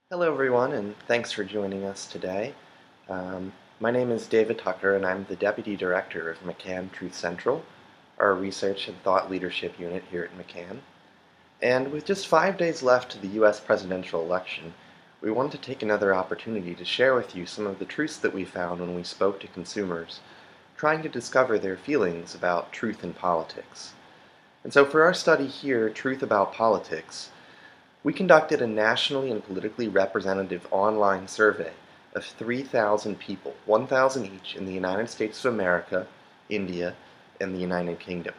Hello, everyone, and thanks for joining us today. My name is David Tucker, and I'm the Deputy Director of McCann Truth Central, our research and thought leadership unit here at McCann. And with just 5 days left to the U.S. presidential election, we wanted to take another opportunity to share with you some of the truths that we found when we spoke to consumers, trying to discover their feelings about truth in politics. And so for our study here, Truth About Politics, we conducted a nationally and politically representative online survey of 3,000 people, 1,000 each, in the United States of America, India, and the United Kingdom.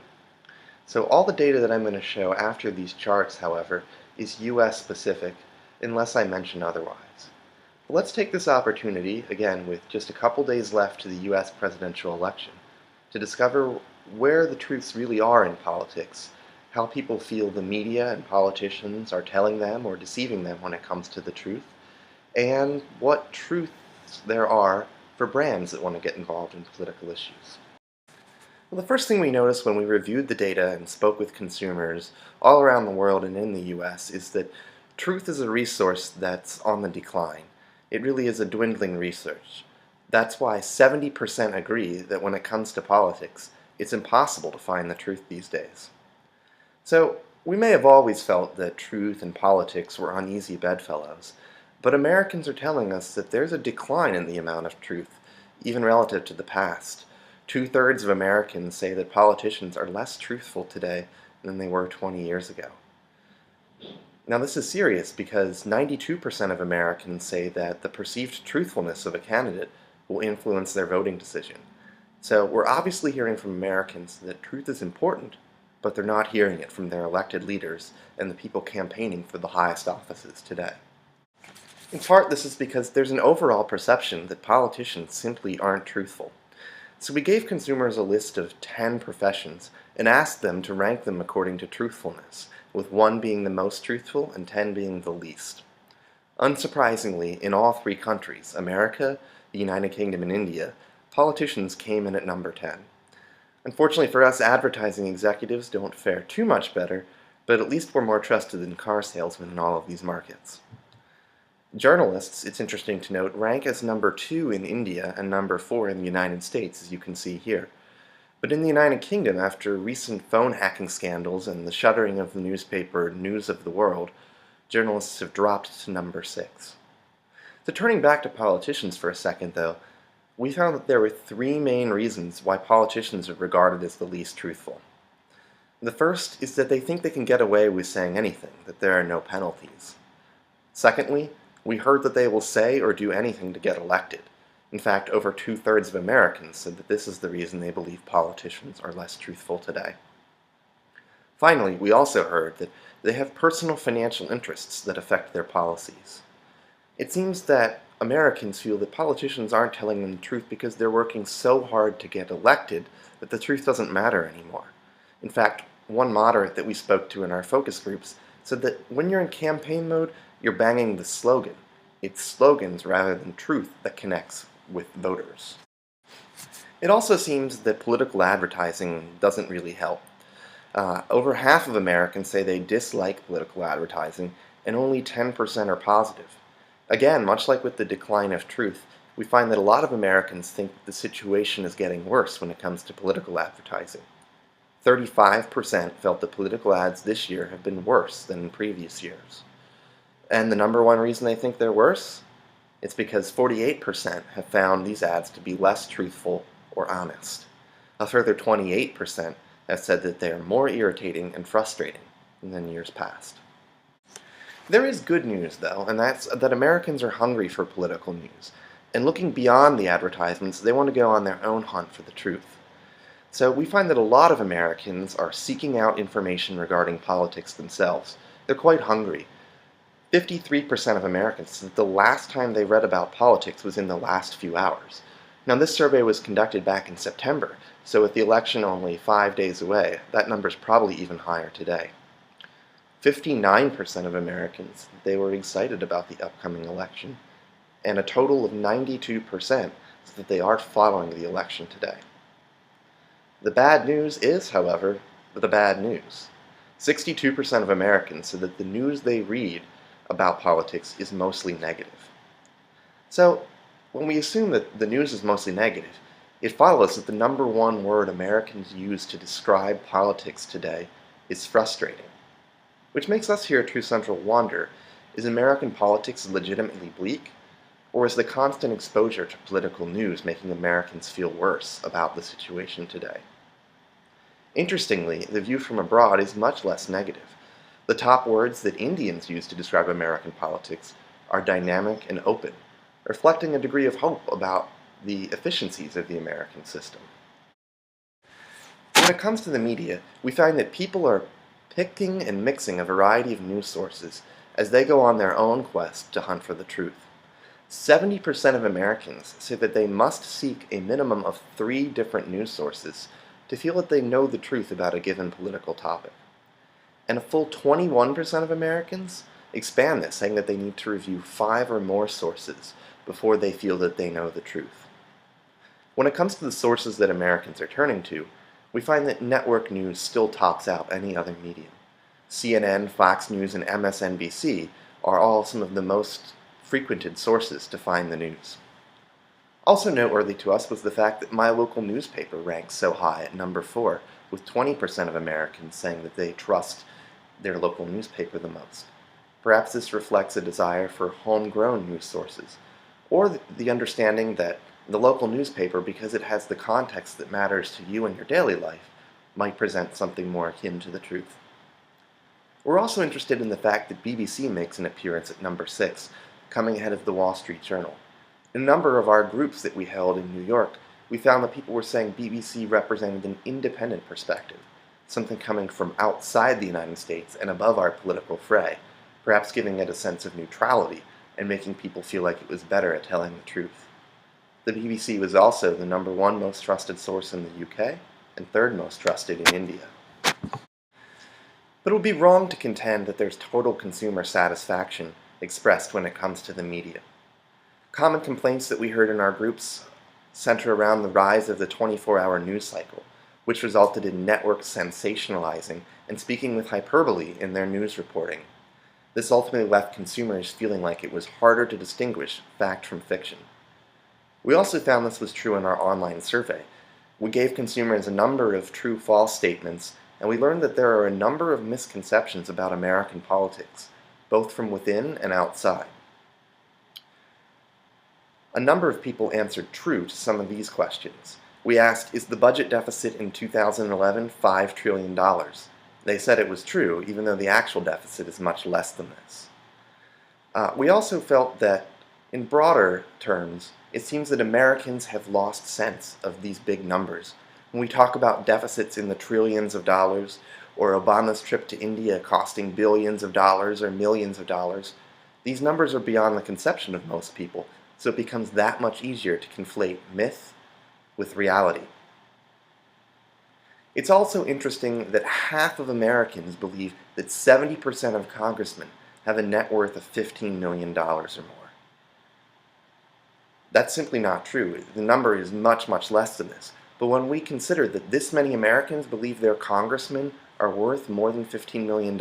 So all the data that I'm going to show after these charts, however, is US specific, unless I mention otherwise. But let's take this opportunity, again with just a couple days left to the US presidential election, to discover where the truths really are in politics, how people feel the media and politicians are telling them or deceiving them when it comes to the truth, and what truths there are for brands that want to get involved in political issues. Well, the first thing we noticed when we reviewed the data and spoke with consumers all around the world and in the US is that truth is a resource that's on the decline. It really is a dwindling resource. That's why 70% agree that when it comes to politics, it's impossible to find the truth these days. So, we may have always felt that truth and politics were uneasy bedfellows, but Americans are telling us that there's a decline in the amount of truth, even relative to the past. 2/3 of Americans say that politicians are less truthful today than they were 20 years ago. Now, this is serious because 92% of Americans say that the perceived truthfulness of a candidate will influence their voting decision. So, we're obviously hearing from Americans that truth is important, but they're not hearing it from their elected leaders and the people campaigning for the highest offices today. In part, this is because there's an overall perception that politicians simply aren't truthful. So we gave consumers a list of 10 professions and asked them to rank them according to truthfulness, with 1 being the most truthful and 10 being the least. Unsurprisingly, in all 3 countries, America, the United Kingdom, and India, politicians came in at number 10. Unfortunately for us, advertising executives don't fare too much better, but at least we're more trusted than car salesmen in all of these markets. Journalists, it's interesting to note, rank as number 2 in India and number 4 in the United States, as you can see here. But in the United Kingdom, after recent phone hacking scandals and the shuttering of the newspaper News of the World, journalists have dropped to number 6. So turning back to politicians for a second, though, we found that there were 3 main reasons why politicians are regarded as the least truthful. The first is that they think they can get away with saying anything, that there are no penalties. Secondly, we heard that they will say or do anything to get elected. In fact, over 2/3 of Americans said that this is the reason they believe politicians are less truthful today. Finally, we also heard that they have personal financial interests that affect their policies. It seems that Americans feel that politicians aren't telling them the truth because they're working so hard to get elected that the truth doesn't matter anymore. In fact, one moderate that we spoke to in our focus groups said that when you're in campaign mode, you're banging the slogan. It's slogans rather than truth that connects with voters. It also seems that political advertising doesn't really help. Over half of Americans say they dislike political advertising, and only 10% are positive. Again, much like with the decline of truth, we find that a lot of Americans think that the situation is getting worse when it comes to political advertising. 35% felt that political ads this year have been worse than in previous years. And the number one reason they think they're worse? It's because 48% have found these ads to be less truthful or honest. A further 28% have said that they are more irritating and frustrating than years past. There is good news, though, and that's that Americans are hungry for political news. And looking beyond the advertisements, they want to go on their own hunt for the truth. So we find that a lot of Americans are seeking out information regarding politics themselves. They're quite hungry. 53% of Americans said the last time they read about politics was in the last few hours. Now, this survey was conducted back in September, so with the election only 5 days away, that number is probably even higher today. 59% of Americans said they were excited about the upcoming election, and a total of 92% said that they are following the election today. The bad news is, however, the bad news. 62% of Americans said that the news they read about politics is mostly negative. So, when we assume that the news is mostly negative, it follows that the number one word Americans use to describe politics today is frustrating. Which makes us here at Truth Central wonder, is American politics legitimately bleak? Or is the constant exposure to political news making Americans feel worse about the situation today? Interestingly, the view from abroad is much less negative. The top words that Indians use to describe American politics are dynamic and open, reflecting a degree of hope about the efficiencies of the American system. When it comes to the media, we find that people are picking and mixing a variety of news sources as they go on their own quest to hunt for the truth. 70% of Americans say that they must seek a minimum of 3 different news sources to feel that they know the truth about a given political topic. And a full 21% of Americans expand this, saying that they need to review 5 or more sources before they feel that they know the truth. When it comes to the sources that Americans are turning to, we find that network news still tops out any other medium. CNN, Fox News, and MSNBC are all some of the most frequented sources to find the news. Also noteworthy to us was the fact that my local newspaper ranks so high at number 4, with 20% of Americans saying that they trust their local newspaper the most. Perhaps this reflects a desire for homegrown news sources, or the understanding that the local newspaper, because it has the context that matters to you in your daily life, might present something more akin to the truth. We're also interested in the fact that BBC makes an appearance at number 6, coming ahead of the Wall Street Journal. In a number of our groups that we held in New York, we found that people were saying BBC represented an independent perspective, something coming from outside the United States and above our political fray, perhaps giving it a sense of neutrality and making people feel like it was better at telling the truth. The BBC was also the number 1 most trusted source in the UK and 3rd most trusted in India. But it would be wrong to contend that there's total consumer satisfaction expressed when it comes to the media. Common complaints that we heard in our groups center around the rise of the 24-hour news cycle, which resulted in networks sensationalizing and speaking with hyperbole in their news reporting. This ultimately left consumers feeling like it was harder to distinguish fact from fiction. We also found this was true in our online survey. We gave consumers a number of true-false statements, and we learned that there are a number of misconceptions about American politics, both from within and outside. A number of people answered true to some of these questions. We asked, is the budget deficit in 2011 $5 trillion? They said it was true, even though the actual deficit is much less than this. We also felt that, in broader terms, it seems that Americans have lost sense of these big numbers. When we talk about deficits in the trillions of dollars, or Obama's trip to India costing billions of dollars or millions of dollars, these numbers are beyond the conception of most people, so it becomes that much easier to conflate myth with reality. It's also interesting that half of Americans believe that 70% of congressmen have a net worth of $15 million or more. That's simply not true. The number is much, much less than this. But when we consider that this many Americans believe their congressmen are worth more than $15 million,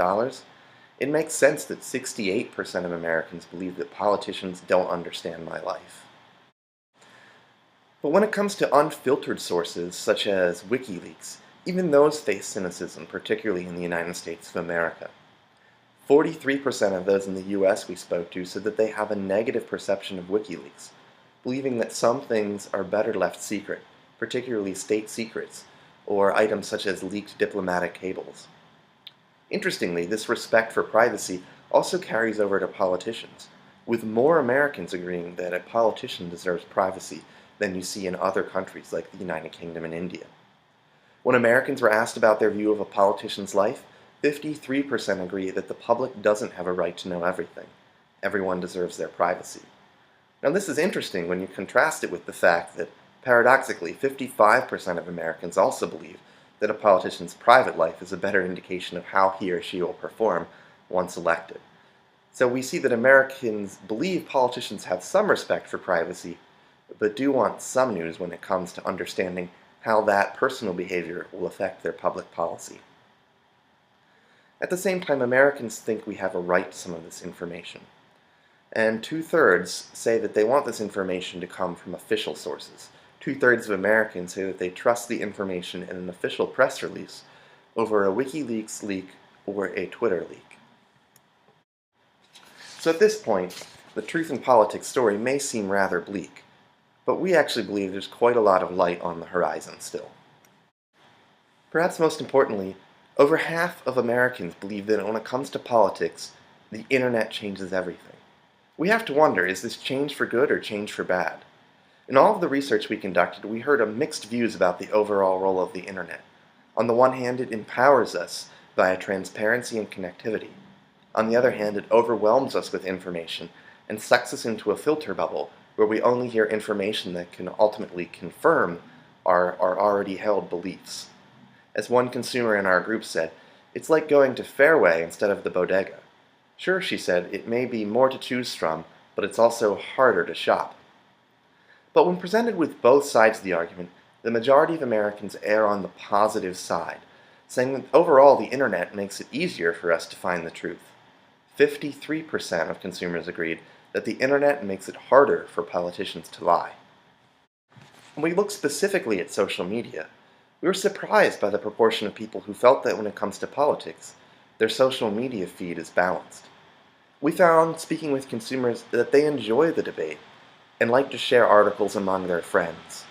it makes sense that 68% of Americans believe that politicians don't understand my life. But when it comes to unfiltered sources, such as WikiLeaks, even those face cynicism, particularly in the United States of America. 43% of those in the US we spoke to said that they have a negative perception of WikiLeaks, believing that some things are better left secret, particularly state secrets, or items such as leaked diplomatic cables. Interestingly, this respect for privacy also carries over to politicians, with more Americans agreeing that a politician deserves privacy than you see in other countries like the United Kingdom and India. When Americans were asked about their view of a politician's life, 53% agree that the public doesn't have a right to know everything. Everyone deserves their privacy. Now this is interesting when you contrast it with the fact that, paradoxically, 55% of Americans also believe that a politician's private life is a better indication of how he or she will perform once elected. So we see that Americans believe politicians have some respect for privacy, but do want some news when it comes to understanding how that personal behavior will affect their public policy. At the same time, Americans think we have a right to some of this information. And 2/3 say that they want this information to come from official sources. 2/3 of Americans say that they trust the information in an official press release over a WikiLeaks leak or a Twitter leak. So at this point, the truth in politics story may seem rather bleak, but we actually believe there's quite a lot of light on the horizon still. Perhaps most importantly, over half of Americans believe that when it comes to politics, the internet changes everything. We have to wonder, is this change for good or change for bad? In all of the research we conducted, we heard mixed views about the overall role of the internet. On the one hand, it empowers us via transparency and connectivity. On the other hand, it overwhelms us with information and sucks us into a filter bubble where we only hear information that can ultimately confirm our already held beliefs. As one consumer in our group said, "It's like going to Fairway instead of the bodega." Sure, she said, it may be more to choose from, but it's also harder to shop. But when presented with both sides of the argument, the majority of Americans err on the positive side, saying that overall the internet makes it easier for us to find the truth. 53% of consumers agreed that the internet makes it harder for politicians to lie. When we look specifically at social media, we were surprised by the proportion of people who felt that when it comes to politics, their social media feed is balanced. We found, speaking with consumers, that they enjoy the debate and like to share articles among their friends.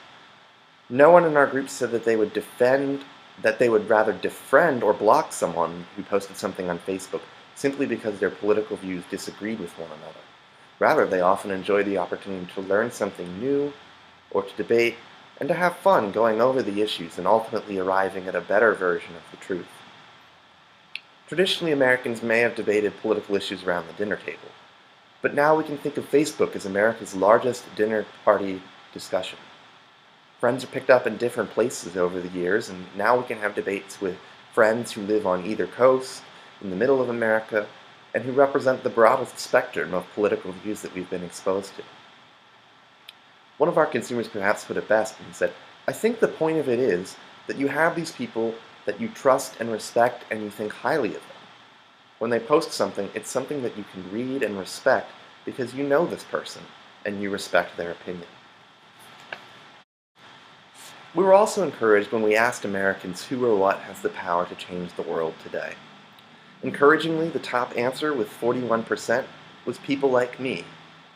No one in our group said that they would rather defriend or block someone who posted something on Facebook simply because their political views disagreed with one another. Rather, they often enjoy the opportunity to learn something new or to debate and to have fun going over the issues and ultimately arriving at a better version of the truth. Traditionally, Americans may have debated political issues around the dinner table, but now we can think of Facebook as America's largest dinner party discussion. Friends are picked up in different places over the years, and now we can have debates with friends who live on either coast, in the middle of America, and who represent the broadest spectrum of political views that we've been exposed to. One of our consumers perhaps put it best and said, "I think the point of it is that you have these people that you trust and respect and you think highly of them. When they post something, it's something that you can read and respect because you know this person and you respect their opinion." We were also encouraged when we asked Americans who or what has the power to change the world today. Encouragingly, the top answer with 41% was people like me,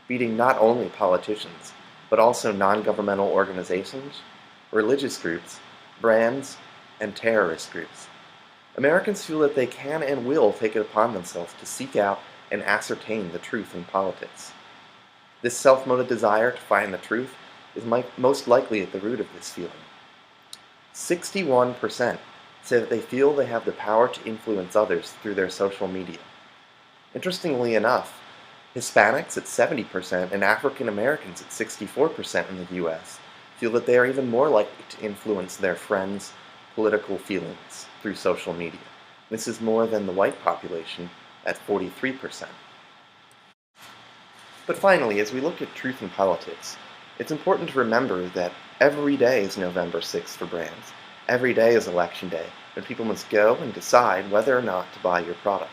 beating not only politicians, but also non-governmental organizations, religious groups, brands, and terrorist groups. Americans feel that they can and will take it upon themselves to seek out and ascertain the truth in politics. This self-motive desire to find the truth is most likely at the root of this feeling. 61% say that they feel they have the power to influence others through their social media. Interestingly enough, Hispanics at 70% and African Americans at 64% in the US feel that they are even more likely to influence their friends' political feelings through social media. This is more than the white population at 43%. But finally, as we look at truth in politics, it's important to remember that every day is November 6th for brands. Every day is election day, and people must go and decide whether or not to buy your product.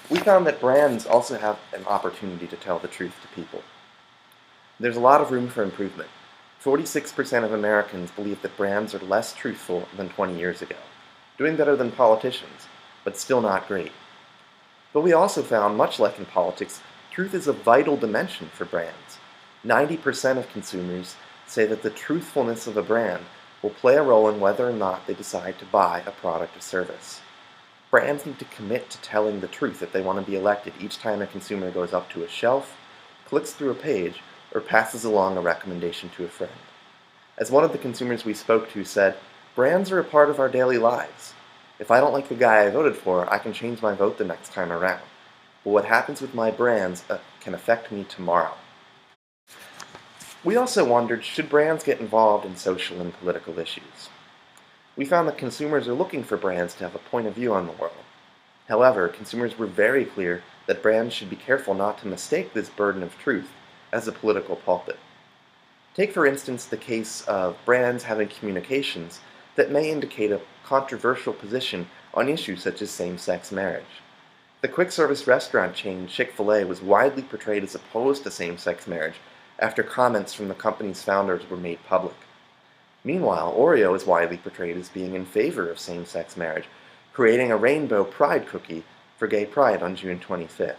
We found that brands also have an opportunity to tell the truth to people. There's a lot of room for improvement. 46% of Americans believe that brands are less truthful than 20 years ago, doing better than politicians, but still not great. But we also found, much like in politics, truth is a vital dimension for brands. 90% of consumers say that the truthfulness of a brand will play a role in whether or not they decide to buy a product or service. Brands need to commit to telling the truth if they want to be elected each time a consumer goes up to a shelf, clicks through a page, or passes along a recommendation to a friend. As one of the consumers we spoke to said, "Brands are a part of our daily lives. If I don't like the guy I voted for, I can change my vote the next time around. But what happens with my brands can affect me tomorrow." We also wondered, should brands get involved in social and political issues? We found that consumers are looking for brands to have a point of view on the world. However, consumers were very clear that brands should be careful not to mistake this burden of truth as a political pulpit. Take, for instance, the case of brands having communications that may indicate a controversial position on issues such as same-sex marriage. The quick-service restaurant chain Chick-fil-A was widely portrayed as opposed to same-sex marriage after comments from the company's founders were made public. Meanwhile, Oreo is widely portrayed as being in favor of same-sex marriage, creating a rainbow pride cookie for Gay Pride on June 25th.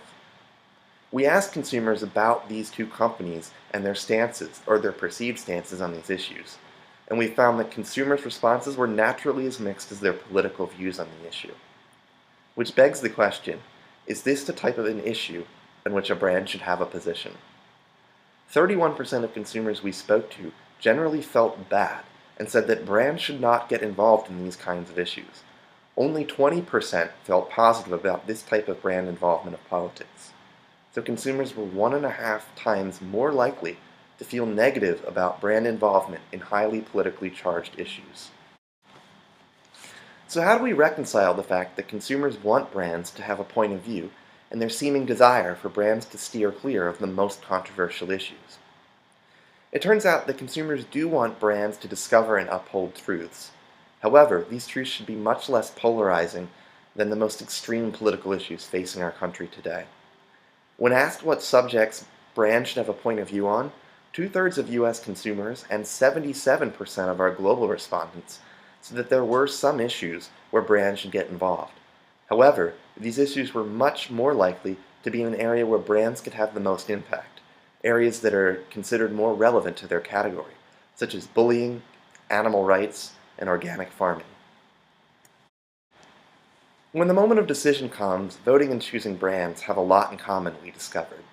We asked consumers about these two companies and their stances, or their perceived stances on these issues, and we found that consumers' responses were naturally as mixed as their political views on the issue. Which begs the question, is this the type of an issue in which a brand should have a position? 31% of consumers we spoke to generally felt bad and said that brands should not get involved in these kinds of issues. Only 20% felt positive about this type of brand involvement of politics. So consumers were 1.5 times more likely to feel negative about brand involvement in highly politically charged issues. So how do we reconcile the fact that consumers want brands to have a point of view and their seeming desire for brands to steer clear of the most controversial issues? It turns out that consumers do want brands to discover and uphold truths. However, these truths should be much less polarizing than the most extreme political issues facing our country today. When asked what subjects brands should have a point of view on, 2/3 of U.S. consumers and 77% of our global respondents said that there were some issues where brands should get involved. However, these issues were much more likely to be in an area where brands could have the most impact, areas that are considered more relevant to their category, such as bullying, animal rights, and organic farming. When the moment of decision comes, voting and choosing brands have a lot in common, we discovered.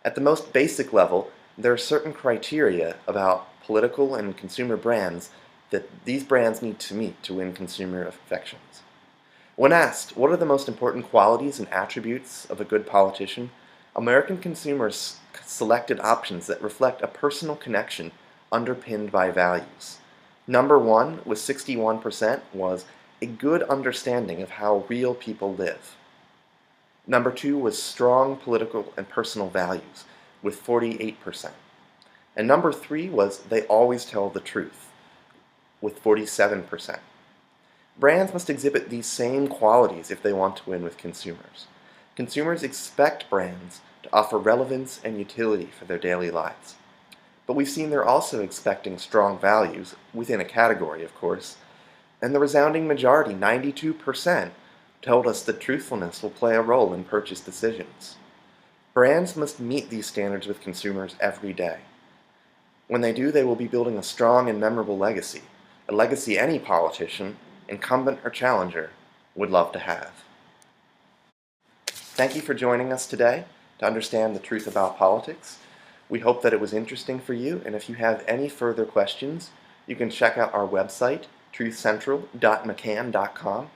At the most basic level, there are certain criteria about political and consumer brands that these brands need to meet to win consumer affections. When asked, what are the most important qualities and attributes of a good politician, American consumers selected options that reflect a personal connection underpinned by values. Number one, with 61%, was a good understanding of how real people live. Number two was strong political and personal values, with 48%. And number three was they always tell the truth, with 47%. Brands must exhibit these same qualities if they want to win with consumers. Consumers expect brands to offer relevance and utility for their daily lives. But we've seen they're also expecting strong values, within a category of course, and the resounding majority, 92%, told us that truthfulness will play a role in purchase decisions. Brands must meet these standards with consumers every day. When they do, they will be building a strong and memorable legacy, a legacy any politician, incumbent or challenger, would love to have. Thank you for joining us today to understand the truth about politics. We hope that it was interesting for you, and if you have any further questions, you can check out our website, truthcentral.mccann.com,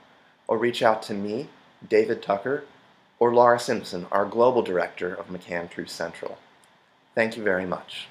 or reach out to me, David Tucker, or Laura Simpson, our Global Director of McCann Truth Central. Thank you very much.